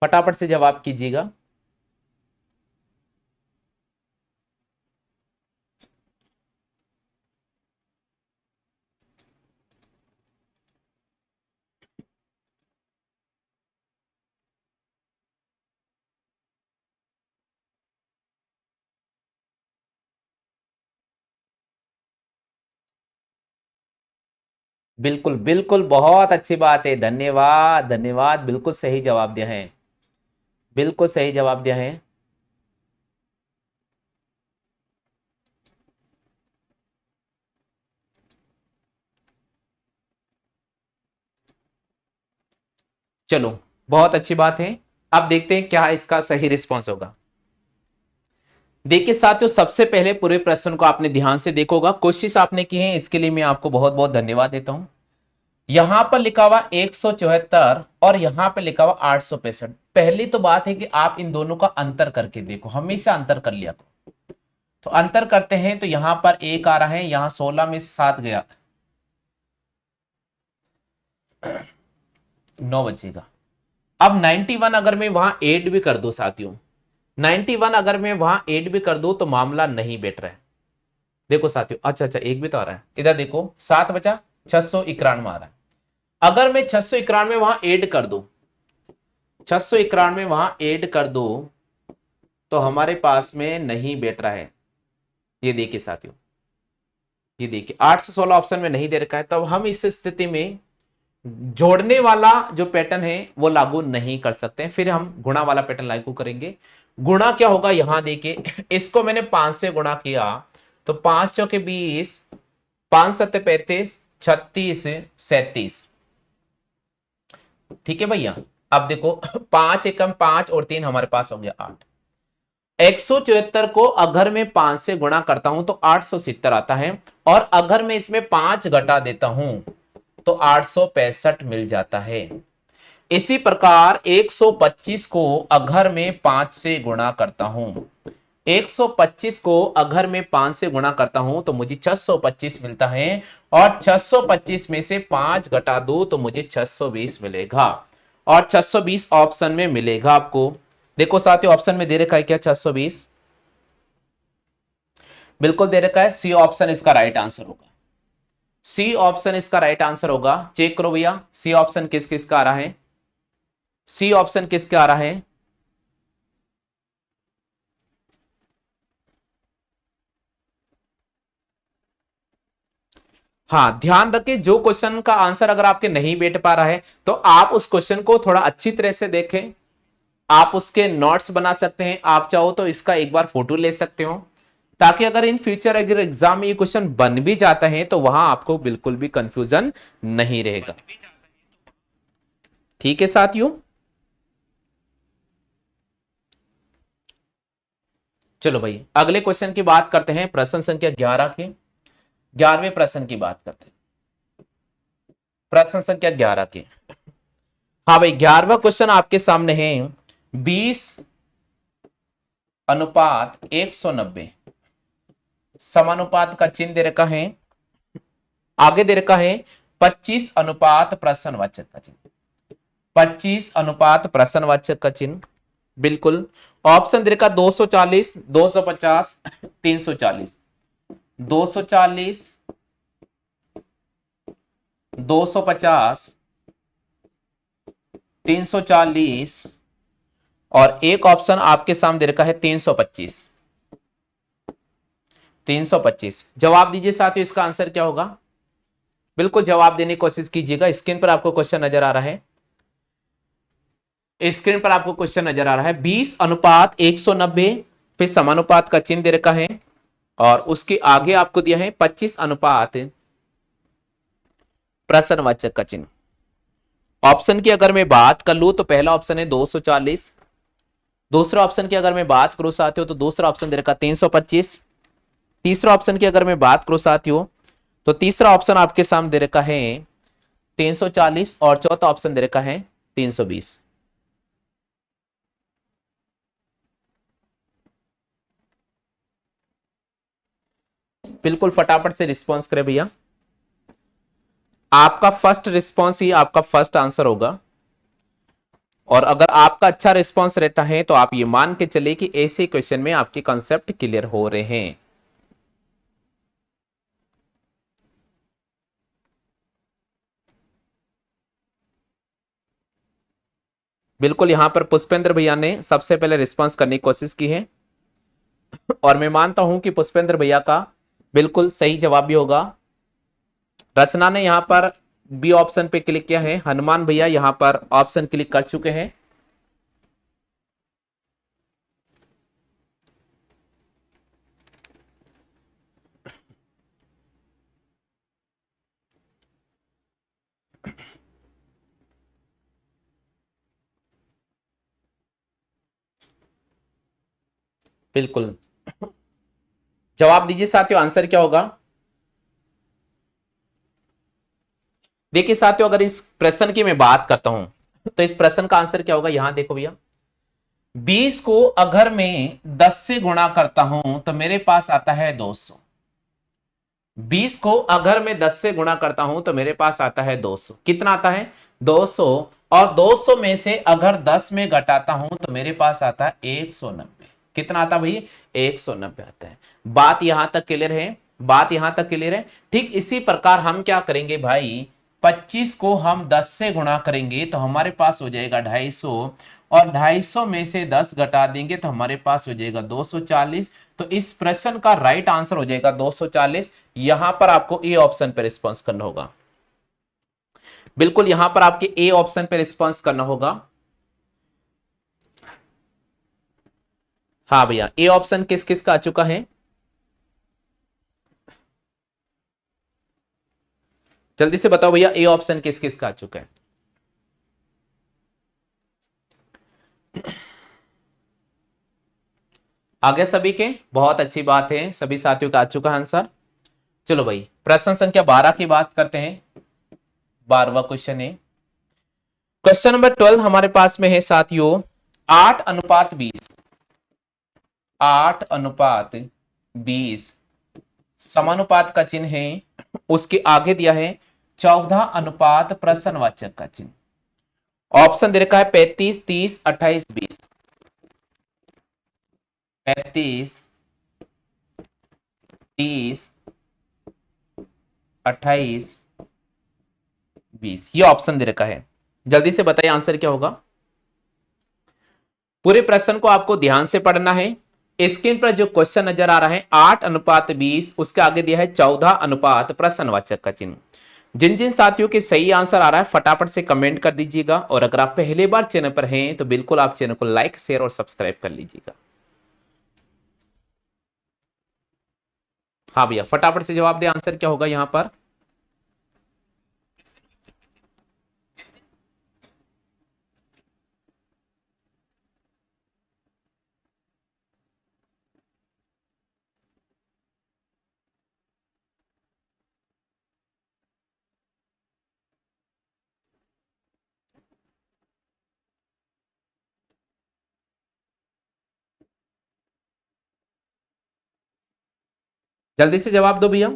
फटाफट से जवाब कीजिएगा। बिल्कुल बिल्कुल, बहुत अच्छी बात है, धन्यवाद धन्यवाद, बिल्कुल सही जवाब दिया है, बिल्कुल सही जवाब दिया है। चलो बहुत अच्छी बात है। अब देखते हैं क्या इसका सही रिस्पॉन्स होगा। देखिए साथियों, सबसे पहले पूरे प्रश्न को आपने ध्यान से देखोगा, कोशिश आपने की है, इसके लिए मैं आपको बहुत बहुत धन्यवाद देता हूं। यहां पर लिखा हुआ 174 और यहां पर लिखा हुआ 865। पहली तो बात है कि आप इन दोनों का अंतर करके देखो, हमेशा अंतर कर लिया करो। तो अंतर करते हैं तो यहां पर एक आ रहा है, यहां 16 में से 7 गया, 9 बचेगा। अब 91 अगर मैं वहां 8 भी कर दूं साथियों, 91 अगर मैं वहां 8 भी कर दूं तो मामला नहीं बैठ रहा है। देखो साथियों, अच्छा अच्छा एक भी तो आ रहा है, इधर देखो 7 बचा, 691 आ रहा है। अगर मैं 691 वहां ऐड कर दूं, 691 वहां ऐड कर दूं तो हमारे पास में नहीं बैठ रहा है। ये देखिए साथियों, ये देखिए 816 ऑप्शन में नहीं दे रखा है, तब हम इस स्थिति में जोड़ने वाला जो पैटर्न है वो लागू नहीं कर सकते, फिर हम गुणा वाला पैटर्न लागू करेंगे। गुणा क्या होगा, यहां देखिए इसको मैंने 5 से गुणा किया तो 5 चौके 20, 5 सत्ते 35, 36 37। ठीक है भैया। अब देखो 5 एकम 5 और 3 हमारे पास हो गया 8। 174 को अगर मैं 5 से गुणा करता हूं तो 870 आता है, और अगर मैं इसमें 5 घटा देता हूं तो 865 मिल जाता है। इसी प्रकार 125 को अगर मैं 5 से गुणा करता हूं, 125 को अगर मैं 5 से गुणा करता हूं तो मुझे 625 मिलता है, और 625 में से 5 घटा दो तो मुझे 620 मिलेगा, और 620 ऑप्शन में मिलेगा आपको। देखो साथियों, ऑप्शन में दे रखा है क्या 620, बिल्कुल दे रखा है, सी ऑप्शन इसका राइट आंसर होगा। सी ऑप्शन इसका राइट आंसर होगा। चेक करो भैया, सी ऑप्शन किस किस का आ रहा है, सी ऑप्शन किसका आ रहा है। हाँ ध्यान रखें, जो क्वेश्चन का आंसर अगर आपके नहीं बैठ पा रहा है तो आप उस क्वेश्चन को थोड़ा अच्छी तरह से देखें, आप उसके नोट्स बना सकते हैं, आप चाहो तो इसका एक बार फोटो ले सकते हो, ताकि अगर इन फ्यूचर अगर एग्जाम में ये क्वेश्चन बन भी जाता है तो वहां आपको बिल्कुल भी कंफ्यूजन नहीं रहेगा। ठीक है साथियों, चलो भाई अगले क्वेश्चन की बात करते हैं, प्रश्न संख्या 11 के, 11वें प्रश्न की बात करते हैं, प्रश्न संख्या 11 के। हाँ भाई 11वां क्वेश्चन आपके सामने है, 20:190 समानुपात का चिन्ह दे रखा है, आगे दे रखा है 25 प्रश्नवाचक का चिन्ह, 25 प्रश्नवाचक का चिन्ह, बिल्कुल। ऑप्शन दे रखा 240, 250, 340, 240, 250, 340, और एक ऑप्शन आपके सामने दे रखा है 325, 325। जवाब दीजिए साथियों, इसका आंसर क्या होगा, बिल्कुल जवाब देने की कोशिश कीजिएगा। स्क्रीन पर आपको क्वेश्चन नजर आ रहा है, स्क्रीन पर आपको क्वेश्चन नजर आ रहा है, 20:190 फिर समानुपात का चिन्ह दे रखा है, और उसके आगे आपको दिया है 25 अनुपात प्रश्नवाचक का चिन्ह। ऑप्शन की अगर मैं बात कर लूं तो पहला ऑप्शन है 240, दूसरा ऑप्शन की अगर मैं बात करूं साथियों तो दूसरा ऑप्शन दे रखा 325, तीसरा ऑप्शन की अगर मैं बात करूं साथियों तो तीसरा ऑप्शन आपके सामने दे रखा है 340 और चौथा ऑप्शन दे रखा है 320। बिल्कुल फटाफट से रिस्पॉन्स करें भैया। आपका फर्स्ट रिस्पॉन्स ही आपका फर्स्ट आंसर होगा, और अगर आपका अच्छा रिस्पॉन्स रहता है तो आप ये मान के चलिए कि ऐसे क्वेश्चन में आपके कॉन्सेप्ट क्लियर हो रहे हैं। बिल्कुल यहां पर पुष्पेंद्र भैया ने सबसे पहले रिस्पॉन्स करने की कोशिश की है, और मैं मानता हूं कि पुष्पेंद्र भैया का बिल्कुल सही जवाब भी होगा। रचना ने यहां पर बी ऑप्शन पे क्लिक किया है, हनुमान भैया यहां पर ऑप्शन क्लिक कर चुके हैं। बिल्कुल जवाब दीजिए साथियों, आंसर क्या होगा। देखिए साथियों, अगर इस प्रश्न की मैं बात करता हूं तो इस प्रश्न का आंसर क्या होगा, यहां देखो भैया। 20 को अगर मैं 10 से गुणा करता हूं तो मेरे पास आता है 200। 20 को अगर मैं 10 से गुणा करता हूं तो मेरे पास आता है 200। कितना आता है, 200। और 200 में से अगर 10 में घटाता हूं तो मेरे पास आता है 190। कितना आता भाई, 190 आता है। बात यहां तक क्लियर है, बात यहां तक क्लियर है। ठीक इसी प्रकार हम क्या करेंगे भाई, 25 को हम 10 से गुणा करेंगे तो हमारे पास हो जाएगा 250, और 250 में से 10 घटा देंगे तो हमारे पास हो जाएगा 240। तो इस प्रश्न का राइट आंसर हो जाएगा 240। यहां पर आपको ए ऑप्शन पर रिस्पॉन्स करना होगा। बिल्कुल यहां पर आपके ए ऑप्शन पर रिस्पॉन्स करना होगा। हाँ भैया, ए ऑप्शन किस किस का आ चुका है, जल्दी से बताओ भैया, ए ऑप्शन किस किस का आ चुका है। आगे सभी के, बहुत अच्छी बात है, सभी साथियों का आ चुका है आंसर। चलो भाई प्रश्न संख्या 12 की बात करते हैं। 12वां क्वेश्चन है, क्वेश्चन नंबर 12 हमारे पास में है साथियों 8:20। 8:20 समानुपात का चिन्ह है, उसके आगे दिया है 14 प्रश्नवाचक का चिन्ह। ऑप्शन दे रखा है 35, 30, 28, 20। 35, 30, 28, 20 ये ऑप्शन दे रखा है। जल्दी से बताइए आंसर क्या होगा। पूरे प्रश्न को आपको ध्यान से पढ़ना है। स्क्रीन पर जो क्वेश्चन नजर आ रहा है 8:20, उसके आगे दिया है 14 प्रश्नवाचक का चिन्ह। जिन जिन साथियों के सही आंसर आ रहा है फटाफट से कमेंट कर दीजिएगा, और अगर आप पहली बार चैनल पर हैं तो बिल्कुल आप चैनल को लाइक, शेयर और सब्सक्राइब कर लीजिएगा। हाँ भैया फटाफट से जवाब दे, आंसर क्या होगा यहां पर। जल्दी से जवाब दो भैया।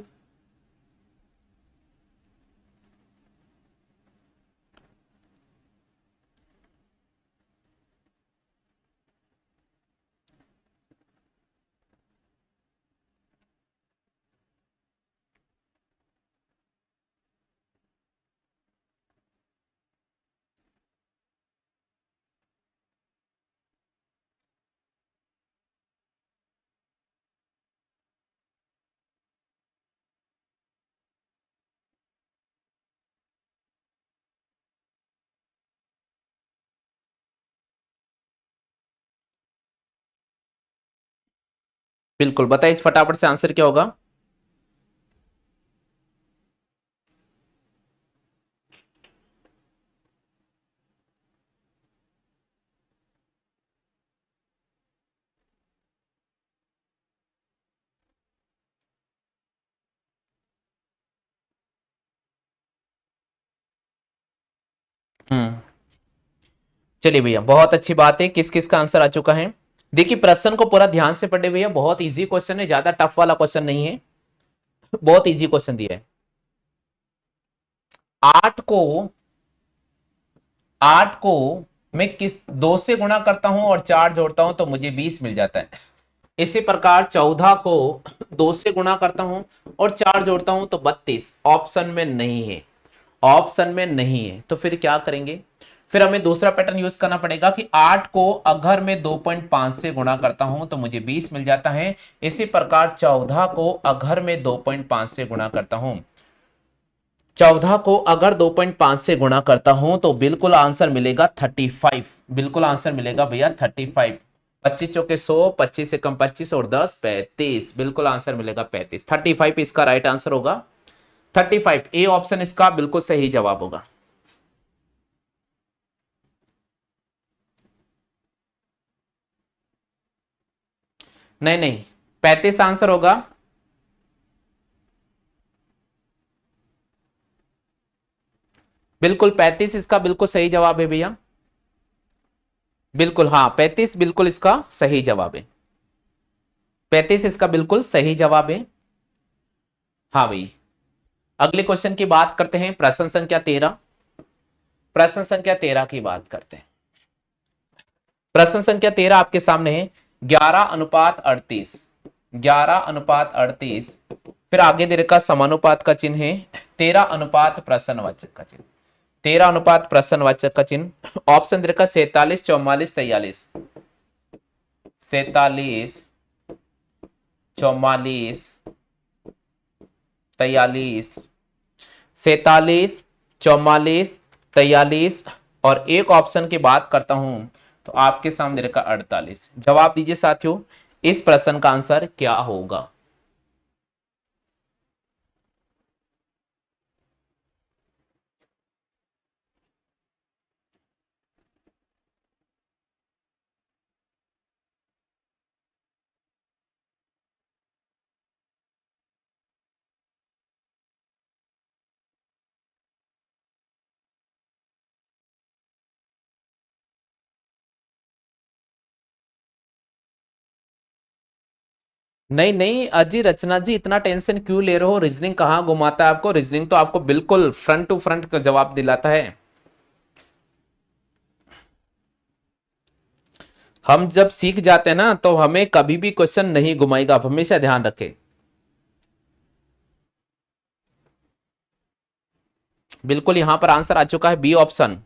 बिल्कुल बताइए फटाफट से आंसर क्या होगा। हम्म। चलिए भैया, बहुत अच्छी बात है। किस किस का आंसर आ चुका है? देखिए प्रश्न को पूरा ध्यान से पढ़े भैया, बहुत इजी क्वेश्चन है, ज्यादा टफ वाला क्वेश्चन नहीं है, बहुत इजी क्वेश्चन दिया है। 8 को 8 को मैं किस 2 से गुणा करता हूं और 4 जोड़ता हूं तो मुझे 20 मिल जाता है। इसी प्रकार 14 को 2 से गुणा करता हूं और 4 जोड़ता हूं तो 32। ऑप्शन में नहीं है, ऑप्शन में नहीं है, तो फिर क्या करेंगे? फिर हमें दूसरा पैटर्न यूज करना पड़ेगा कि 8 को अगर मैं 2.5 से गुणा करता हूं तो मुझे 20 मिल जाता है। इसी प्रकार 14 को अगर मैं 2.5 से गुणा करता हूं, 14 को अगर 2.5 से गुणा करता हूं तो बिल्कुल आंसर मिलेगा 35। बिल्कुल आंसर मिलेगा भैया 35। 25 चौके 100, 25 से कम 25 और 10 35। बिल्कुल आंसर मिलेगा 35। 35 इसका राइट आंसर होगा। 35 ए ऑप्शन इसका बिल्कुल सही जवाब होगा। नहीं नहीं, 35 आंसर होगा। बिल्कुल 35 इसका बिल्कुल सही जवाब है भैया। बिल्कुल हाँ, 35 बिल्कुल इसका सही जवाब है। 35 इसका बिल्कुल सही जवाब है। हाँ भाई, अगले क्वेश्चन की बात करते हैं, प्रश्न संख्या 13। प्रश्न संख्या 13 की बात करते हैं। प्रश्न संख्या 13 आपके सामने है। 11:38, 11:38, फिर आगे दे रखा समानुपात का चिन्ह है। 13 प्रश्नवाचक का चिन्ह, 13 प्रश्नवाचक का चिन्ह। ऑप्शन दे रखा 47, 44, 43। 47, 44, 43। 47, 44, 43 और एक ऑप्शन की बात करता हूं तो आपके सामने रखा 48। जवाब दीजिए साथियों, इस प्रश्न का आंसर क्या होगा? नहीं नहीं अजी रचना जी, इतना टेंशन क्यों ले रहे हो? रीजनिंग कहाँ घुमाता है आपको? रीजनिंग तो आपको बिल्कुल फ्रंट टू फ्रंट का जवाब दिलाता है। हम जब सीख जाते हैं ना तो हमें कभी भी क्वेश्चन नहीं घुमाएगा, आप हमेशा ध्यान रखें। बिल्कुल यहां पर आंसर आ चुका है, बी ऑप्शन।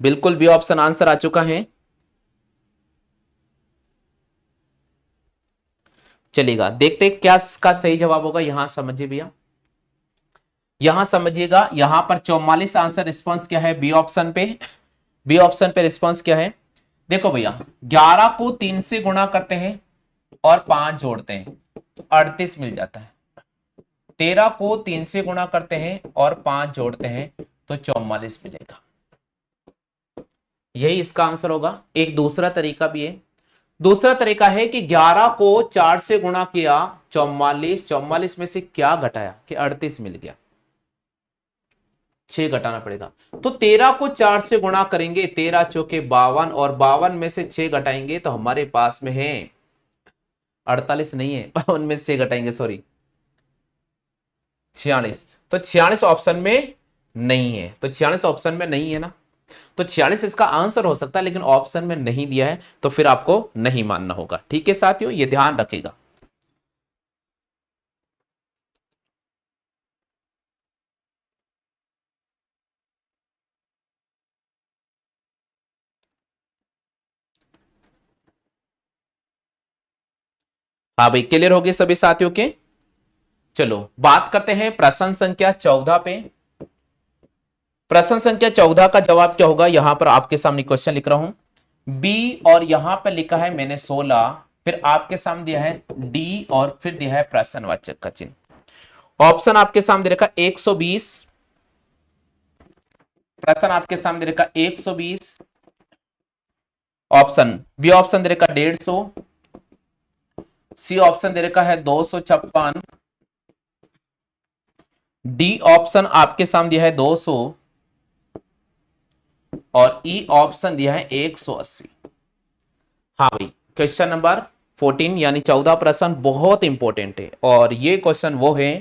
बिल्कुल बी ऑप्शन आंसर आ चुका है। चलेगा, देखते हैं क्या इसका सही जवाब होगा। यहां समझिए भैया, यहां समझिएगा, यहां पर 44 आंसर रिस्पॉन्स क्या है बी ऑप्शन पे। बी ऑप्शन पे रिस्पॉन्स क्या है? देखो भैया, 11 को 3 से गुणा करते हैं और 5 जोड़ते हैं तो 38 मिल जाता है। 13 को 3 से गुणा करते हैं और 5 जोड़ते हैं तो 44 मिलेगा। यही इसका आंसर होगा। एक दूसरा तरीका भी है। दूसरा तरीका है कि 11 को 4 से गुणा किया, 44, 44 में से क्या घटाया कि 38 मिल गया। 6 घटाना पड़ेगा, तो 13 को 4 से गुणा करेंगे, 13 चौके 52 और 52 में से 6 घटाएंगे तो हमारे पास में है 48 नहीं है, 52 में से 6 घटाएंगे, सॉरी 46। तो 46 ऑप्शन में नहीं है, तो 46 ऑप्शन में नहीं है ना, तो 46 इसका आंसर हो सकता है लेकिन ऑप्शन में नहीं दिया है, तो फिर आपको नहीं मानना होगा। ठीक है साथियों, ये ध्यान रखिएगा। हाँ भाई, क्लियर हो गए सभी साथियों के? चलो बात करते हैं प्रश्न संख्या 14 पे। प्रश्न संख्या 14 का जवाब क्या होगा? यहां पर आपके सामने क्वेश्चन लिख रहा हूं बी और यहां पर लिखा है मैंने 16, फिर आपके सामने दिया है डी और फिर दिया है प्रश्नवाचक का चिन्ह। ऑप्शन आपके सामने रखा 120, प्रश्न आपके सामने रखा 120, ऑप्शन बी ऑप्शन दे रखा 150, सी ऑप्शन दे रखा है 256, डी ऑप्शन आपके सामने दिया है 200 और ई ऑप्शन दिया है 180। हाँ भाई, क्वेश्चन नंबर 14 यानी 14 प्रश्न बहुत इंपॉर्टेंट है और ये क्वेश्चन वो है।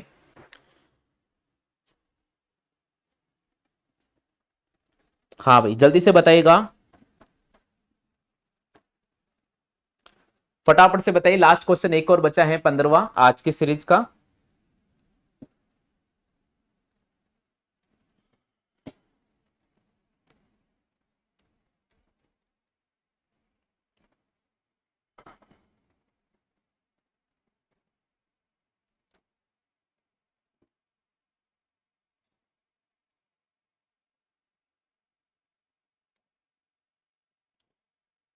हाँ भाई, जल्दी से बताइएगा, फटाफट से बताइए। लास्ट क्वेश्चन एक और बचा है, 15वां आज की सीरीज का।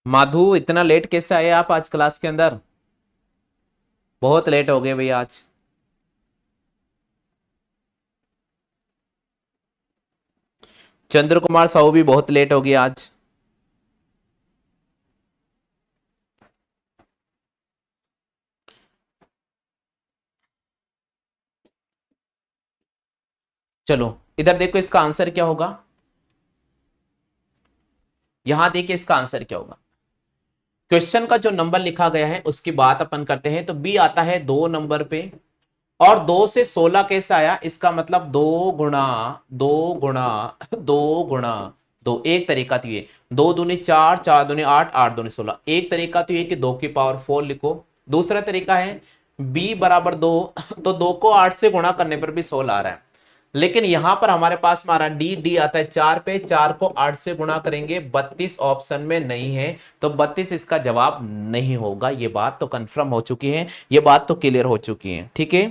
माधु, इतना लेट कैसे आए आप आज क्लास के अंदर? बहुत लेट हो गए भैया आज। चंद्र कुमार साहू भी बहुत लेट हो गया आज। चलो इधर देखो, इसका आंसर क्या होगा। यहां देखिए इसका आंसर क्या होगा। क्वेश्चन का जो नंबर लिखा गया है उसकी बात अपन करते हैं, तो बी आता है 2 नंबर पे। और 2 से 16 कैसे आया, इसका मतलब 2 गुणा 2 एक तरीका तो ये 2 दूनी 4, 4 दूनी 8, 8 दूनी 16। एक तरीका तो ये कि 2 की पावर 4 लिखो। दूसरा तरीका है b बराबर 2 तो 2 को 8 से गुणा करने पर भी 16 आ रहा है। लेकिन यहां पर हमारे पास में आ रहा डी, डी आता है 4 पे, 4 को 8 से गुणा करेंगे 32 ऑप्शन में नहीं है, तो 32 इसका जवाब नहीं होगा। ये बात तो कंफर्म हो चुकी है, ये बात तो क्लियर हो चुकी है। ठीक है,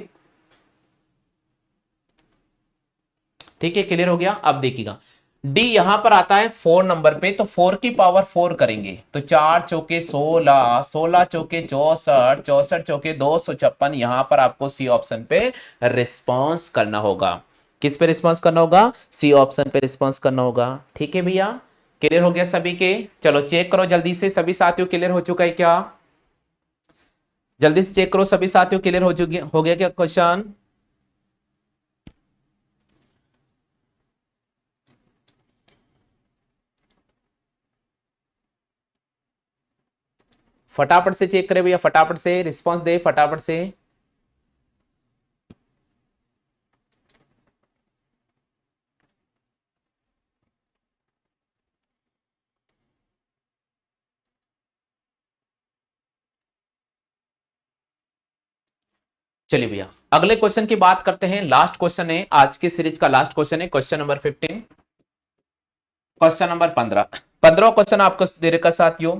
ठीक है, क्लियर हो गया। अब देखिएगा डी यहां पर आता है 4 नंबर पे, तो 4 की पावर 4 करेंगे तो 4 चौके 16, 16 चौके 64, 64 चौके 256। यहां पर आपको सी ऑप्शन पे रिस्पॉन्स करना होगा। किस पे रिस्पॉन्स करना होगा? सी ऑप्शन पे रिस्पॉन्स करना होगा। ठीक है भैया, क्लियर हो गया सभी के? चलो चेक करो जल्दी से, सभी साथियों क्लियर हो चुका है क्या? जल्दी से चेक करो सभी साथियों, क्लियर हो गया क्या क्वेश्चन? फटाफट से चेक करें भैया, फटाफट से रिस्पांस दे, फटाफट से। चलिए भैया, अगले क्वेश्चन की बात करते हैं। लास्ट क्वेश्चन है आज की सीरीज का, लास्ट क्वेश्चन है क्वेश्चन नंबर 15। क्वेश्चन नंबर 15, 15वां क्वेश्चन आपको दे रखा साथियों,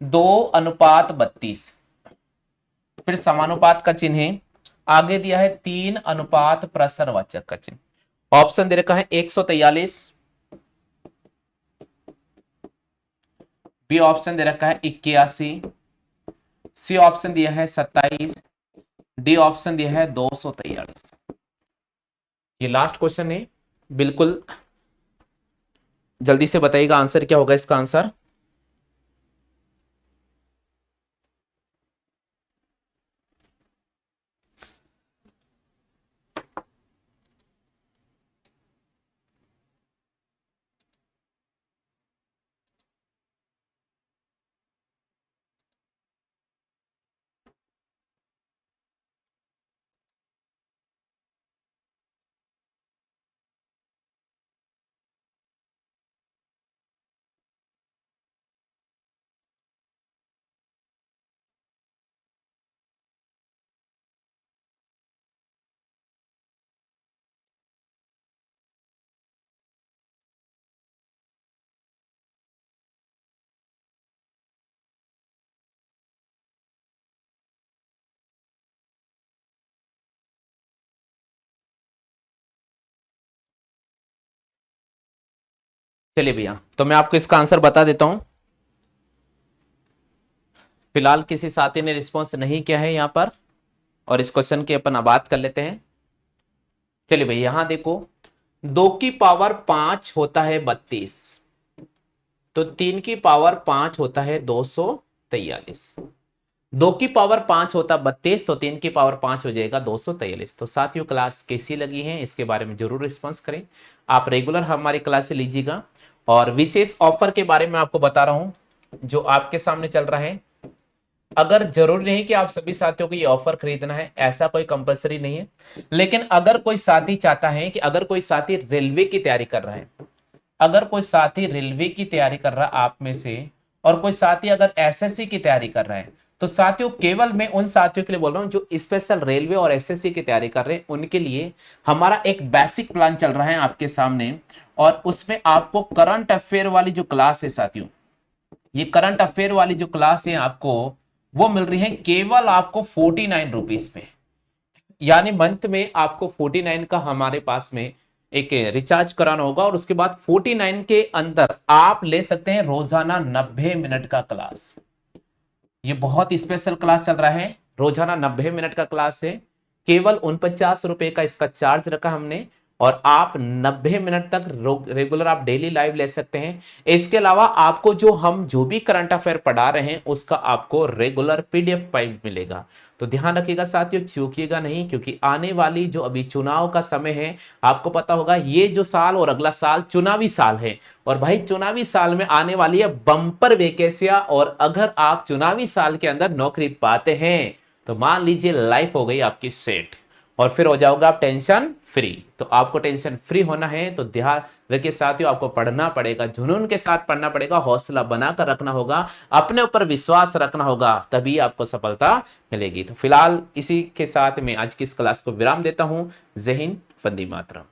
2:32, फिर समानुपात का चिन्ह है, आगे दिया है 3:, प्रश्नवाचक का चिन्ह। ऑप्शन दे रखा है 143, बी ऑप्शन दे रखा है 81, सी ऑप्शन दिया है 27, डी ऑप्शन दिया है 243। ये लास्ट क्वेश्चन है, बिल्कुल जल्दी से बताइएगा आंसर क्या होगा इसका आंसर। चलिए भैया, तो मैं आपको इसका आंसर बता देता हूं। फिलहाल किसी साथी ने रिस्पॉन्स नहीं किया है यहां पर, और इस क्वेश्चन की अपन बात कर लेते हैं। चलिए भैया, यहां देखो 2 की पावर 5 होता है 32, तो 3 की पावर 5 होता है 243। 2 की पावर 5 होता 32, तो 3 की पावर 5 हो जाएगा 243। तो साथियों क्लास कैसी लगी है इसके बारे में जरूर रिस्पॉन्स करें। आप रेगुलर हमारी क्लास से लीजिएगा। और विशेष ऑफर के बारे में आपको बता रहा हूं जो आपके सामने चल रहा है। अगर जरूरी नहीं कि आप सभी साथियों को ये ऑफर खरीदना है, ऐसा कोई कंपलसरी नहीं है। लेकिन अगर कोई साथी चाहता है कि अगर कोई साथी रेलवे की तैयारी कर रहा है, अगर कोई साथी रेलवे की तैयारी कर रहा है आप में से, और कोई साथी अगर एसएससी की तैयारी कर रहा है, तो साथियों केवल मैं उन साथियों के लिए बोल रहा हूं जो स्पेशल रेलवे और एसएससी की तैयारी कर रहे हैं, उनके लिए हमारा एक बेसिक प्लान चल रहा है आपके सामने। और उसमें आपको करंट अफेयर वाली जो क्लास है साथियों, ये करंट अफेयर वाली जो क्लास है आपको वो मिल रही है केवल आपको 49 रुपीज में। यानी मंथ में आपको 49 का हमारे पास में एक रिचार्ज कराना होगा, और उसके बाद 49 के अंदर आप ले सकते हैं रोजाना 90 मिनट का क्लास। ये बहुत स्पेशल क्लास चल रहा है, रोजाना 90 मिनट का क्लास है। केवल 49 रुपए का इसका चार्ज रखा हमने, और आप 90 मिनट तक रेगुलर आप डेली लाइव ले सकते हैं। इसके अलावा आपको जो हम जो भी करंट अफेयर पढ़ा रहे हैं उसका आपको रेगुलर पीडीएफ फाइल मिलेगा। तो ध्यान रखिएगा साथियों, चूकिएगा नहीं, क्योंकि आने वाली जो अभी चुनाव का समय है, आपको पता होगा ये जो साल और अगला साल चुनावी साल है। और भाई चुनावी साल में आने वाली है बम्पर वैकेंसियां, और अगर आप चुनावी साल के अंदर नौकरी पाते हैं तो मान लीजिए लाइफ हो गई आपकी सेट, और फिर हो जाओगे आप टेंशन फ्री। तो आपको टेंशन फ्री होना है तो ध्यान रखिए साथियों, आपको पढ़ना पड़ेगा, जुनून के साथ पढ़ना पड़ेगा, हौसला बनाकर रखना होगा, अपने ऊपर विश्वास रखना होगा, तभी आपको सफलता मिलेगी। तो फिलहाल इसी के साथ मैं आज की इस क्लास को विराम देता हूं। जय हिंद, वंदे मातरम।